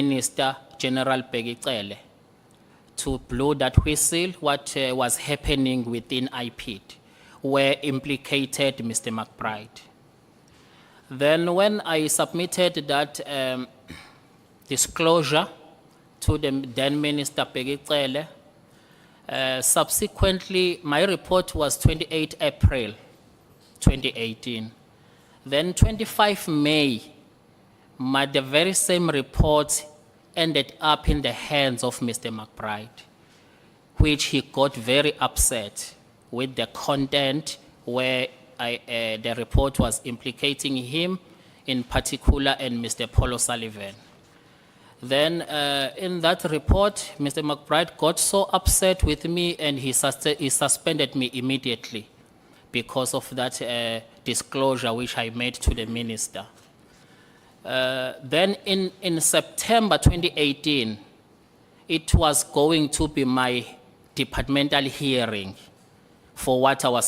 Minister General Bheki Cele to blow that whistle what was happening within IPID, where implicated Mr. McBride. Then when I submitted that disclosure to the then Minister Bheki Cele, subsequently my report was 28 April 2018. Then 25 May, the very same report ended up in the hands of Mr. McBride, which he got very upset with the content where the report was implicating him in particular and Mr. Paul O'Sullivan. Then in that report, Mr. McBride got so upset with me and he suspended me immediately because of that disclosure which I made to the minister. Then in September 2018, it was going to be my departmental hearing for what I was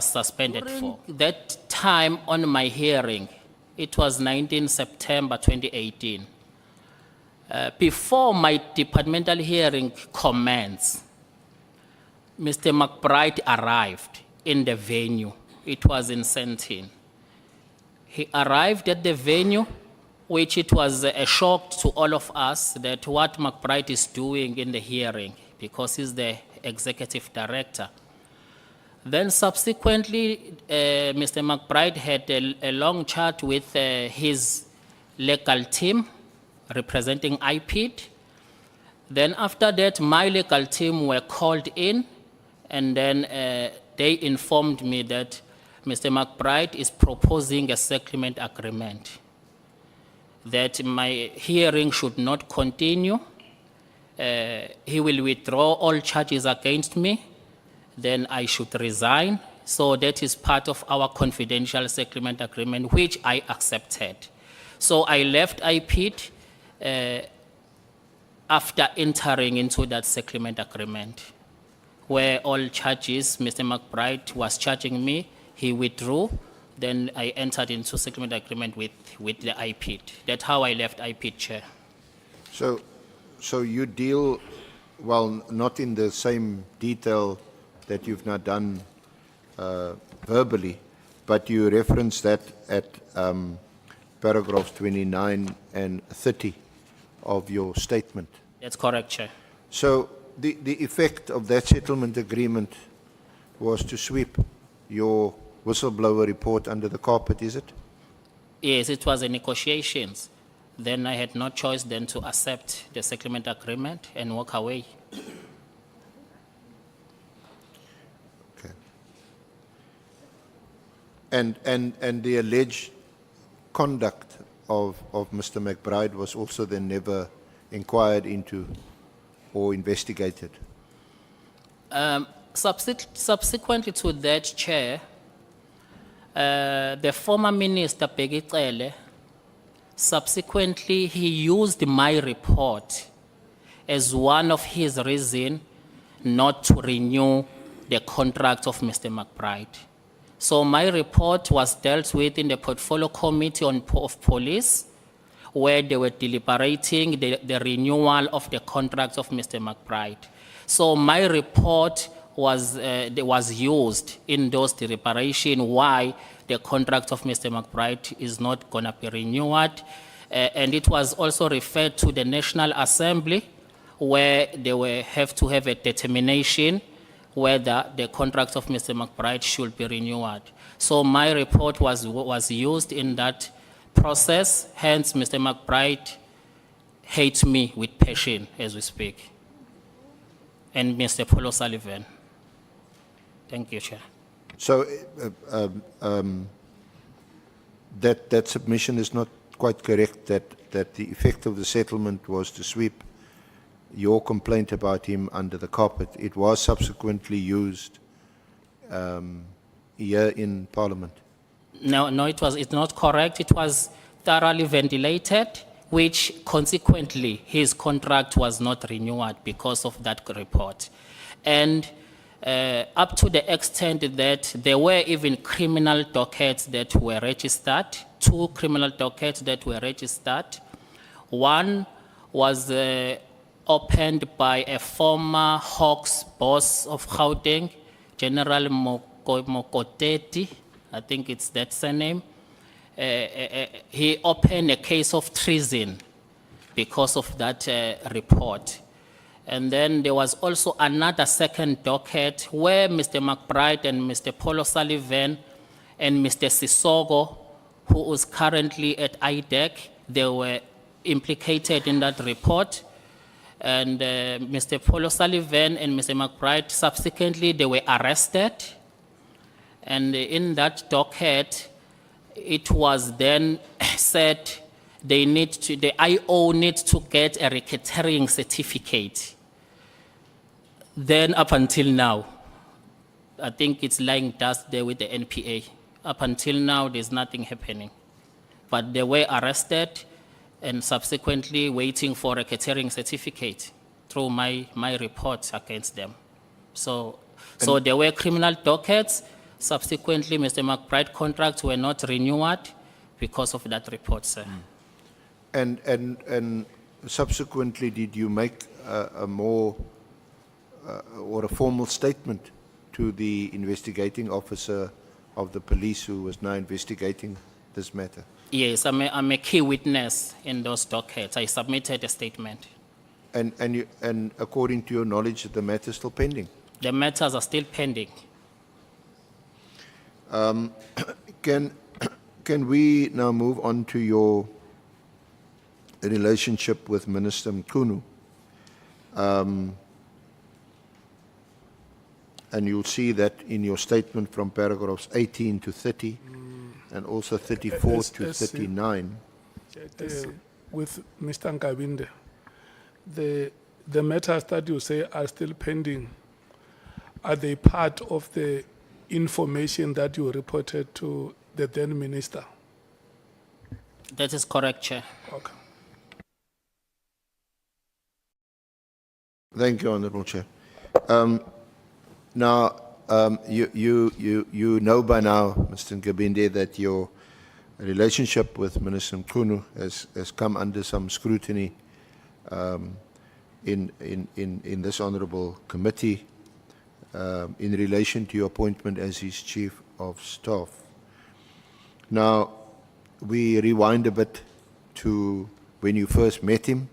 suspended for. That time on my hearing, it was 19 September 2018. Before my departmental hearing commenced, Mr. McBride arrived in the venue. It was in Sentin. He arrived at the venue, which it was a shock to all of us that what McBride is doing in the hearing, because he's the executive director. Then subsequently, Mr. McBride had a long chat with his legal team representing IPID. Then after that, my legal team were called in, and then they informed me that Mr. McBride is proposing a settlement agreement, that my hearing should not continue. He will withdraw all charges against me, then I should resign. So that is part of our confidential settlement agreement, which I accepted. So I left IPID after entering into that settlement agreement, where all charges Mr. McBride was charging me, he withdrew, then I entered into settlement agreement with the IPID. That's how I left IPID, Chair. So you deal, well, not in the same detail that you've not done verbally, but you reference that at paragraphs 29 and 30 of your statement. That's correct, Chair. So the effect of that settlement agreement was to sweep your whistleblower report under the carpet, is it? Yes, it was a negotiations. Then I had no choice than to accept the settlement agreement and walk away. Okay. And the alleged conduct of Mr. McBride was also then never inquired into or investigated? Subsequently to that, Chair, the former Minister Bheki Cele, subsequently he used my report as one of his reasons not to renew the contract of Mr. McBride. So my report was dealt with in the Portfolio Committee of Police, where they were deliberating the renewal of the contract of Mr. McBride. So my report was used in those deliberations why the contract of Mr. McBride is not going to be renewed. And it was also referred to the National Assembly, where they have to have a determination whether the contract of Mr. McBride should be renewed. So my report was used in that process, hence Mr. McBride hates me with passion as we speak. And Mr. Paul O'Sullivan. Thank you, Chair. So that submission is not quite correct, that the effect of the settlement was to sweep your complaint about him under the carpet. It was subsequently used here in Parliament. No, it's not correct. It was thoroughly ventilated, which consequently his contract was not renewed because of that report. And up to the extent that there were even criminal dockets that were registered, 2 criminal dockets that were registered. One was opened by a former Hawks boss of Gauteng, General Mokoteti, I think it's that surname. He opened a case of treason because of that report. And then there was also another second docket where Mr. McBride and Mr. Paul O'Sullivan and Mr. Sissogo, who was currently at IDEC, they were implicated in that report. And Mr. Paul O'Sullivan and Mr. McBride, subsequently, they were arrested. And in that docket, it was then said the IO needs to get a racketeering certificate. Then up until now, I think it's lying dust there with the NPA. Up until now, there's nothing happening. But they were arrested and subsequently waiting for a racketeering certificate through my report against them. So there were criminal dockets. Subsequently, Mr. McBride contracts were not renewed because of that report, sir. And subsequently, did you make a more or a formal statement to the investigating officer of the police who was now investigating this matter? Yes, I'm a key witness in those dockets. I submitted a statement. And according to your knowledge, the matter is still pending? The matters are still pending. Can we now move on to your relationship with Minister Munu? And you'll see that in your statement from paragraphs 18 to 30 and also 34 to 39. With Mr. Nkabinde, the matters that you say are still pending, are they part of the information that you reported to the then minister? That is correct, Chair. Okay. Thank you, Honorable Chair. Now, you know by now, Mr. Nkabinde, that your relationship with Minister Munu has come under some scrutiny in this honorable committee in relation to your appointment as his chief of staff. Now, we rewind a bit to when you first met him.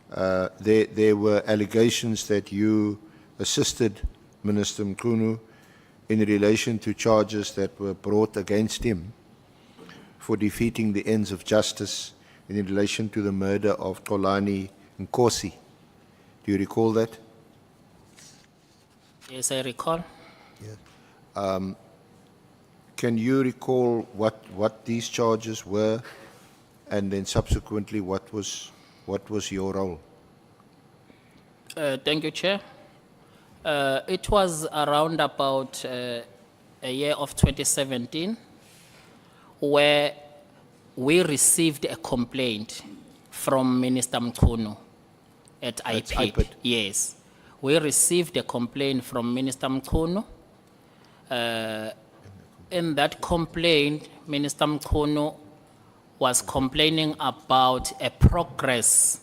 There were allegations that you assisted Minister Munu in relation to charges that were brought against him for defeating the ends of justice in relation to the murder of Xolani Nkosi. Do you recall that? Yes, I recall. Yeah. Can you recall what these charges were, and then subsequently what was your role? Thank you, Chair. It was around about a year of 2017 where we received a complaint from Minister Munu at IPID. Yes. We received a complaint from Minister Munu. In that complaint, Minister Munu was complaining about a progress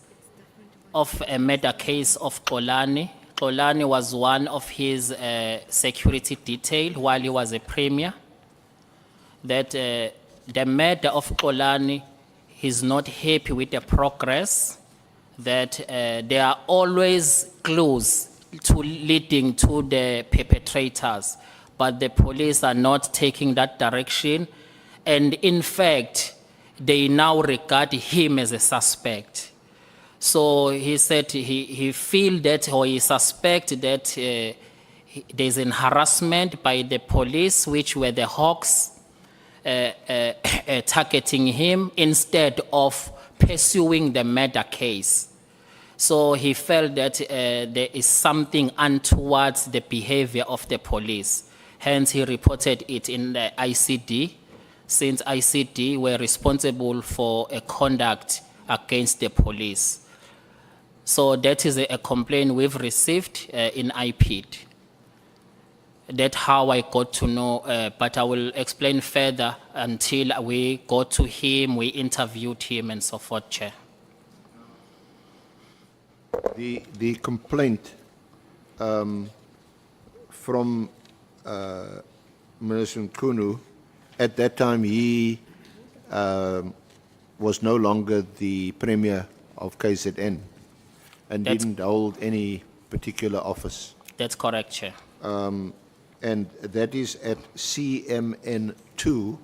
of a murder case of Xolani. Xolani was one of his security detail while he was a premier. That the murder of Xolani, he's not happy with the progress. That there are always clues leading to the perpetrators, but the police are not taking that direction. And in fact, they now regard him as a suspect. So he said he feel that, or he suspect that there's an harassment by the police, which were the Hawks targeting him instead of pursuing the murder case. So he felt that there is something untoward the behavior of the police. Hence, he reported it in the ICD, since ICD were responsible for a conduct against the police. So that is a complaint we've received in IPID. That's how I got to know, but I will explain further until we got to him, we interviewed him and so forth, Chair. The complaint from Minister Nkunu, at that time he was no longer the Premier of KZN and That's- didn't hold any particular office. That's correct, Chair. And that is at CMN 2.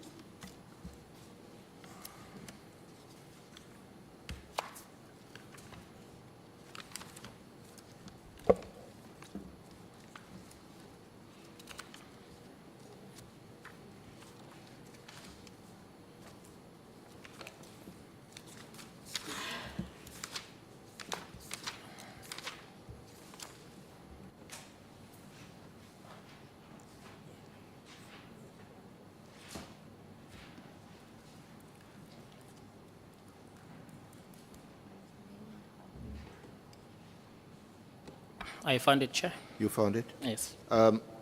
I found it, Chair. You found it? Yes.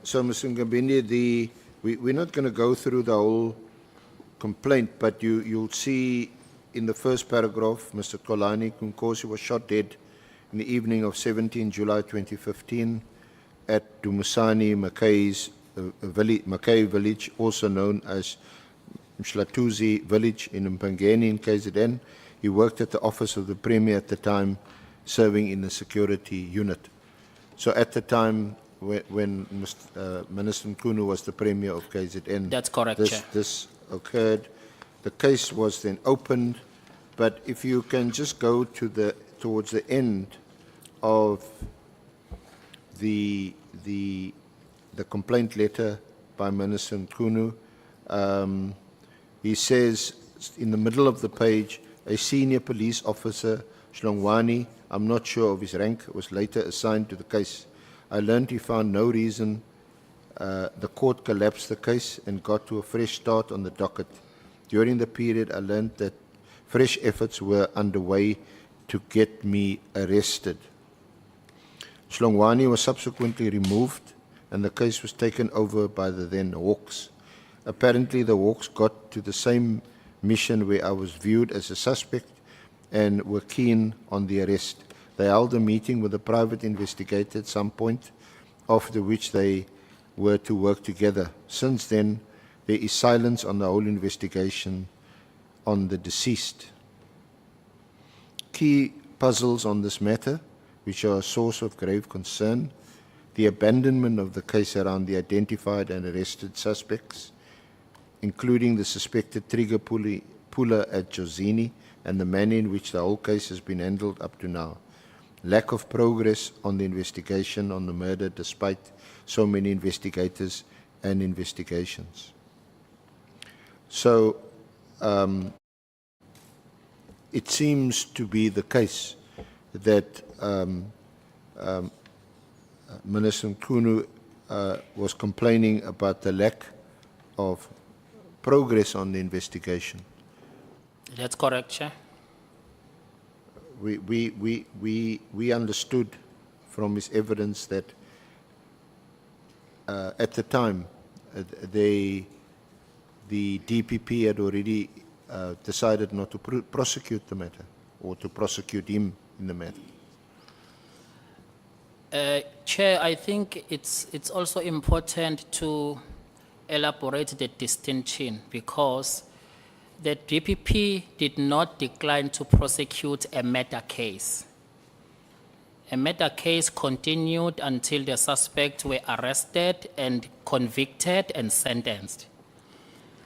So, Mr. Nkabinde, we're not going to go through the whole complaint, but you'll see in the first paragraph, Mr. Kolani Kunkosi was shot dead in the evening of 17 July 2015 at Dumusani Mackay village, also known as Mshlatuzi village in Mpangeni in KZN. He worked at the office of the Premier at the time, serving in the security unit. So at the time when Minister Nkunu was the Premier of KZN, That's correct, Chair. this occurred. The case was then opened, but if you can just go to towards the end of the complaint letter by Minister Nkunu, he says in the middle of the page, a senior police officer, Shlongwani, I'm not sure of his rank, was later assigned to the case. I learned he found no reason. The court collapsed the case and got to a fresh start on the docket. During the period, I learned that fresh efforts were underway to get me arrested. Shlongwani was subsequently removed and the case was taken over by the then Hawks. Apparently, the Hawks got to the same mission where I was viewed as a suspect and were keen on the arrest. They held a meeting with a private investigator at some point, after which they were to work together. Since then, there is silence on the whole investigation on the deceased. Key puzzles on this matter, which are a source of grave concern: the abandonment of the case around the identified and arrested suspects, including the suspected trigger puller at Josini and the manner in which the whole case has been handled up to now. Lack of progress on the investigation on the murder despite so many investigators and investigations. So it seems to be the case that Minister Nkunu was complaining about the lack of progress on the investigation. That's correct, Chair. We understood from his evidence that at the time the DPP had already decided not to prosecute the matter or to prosecute him in the matter. Chair, I think it's also important to elaborate the distinction because the DPP did not decline to prosecute a murder case. A murder case continued until the suspects were arrested and convicted and sentenced.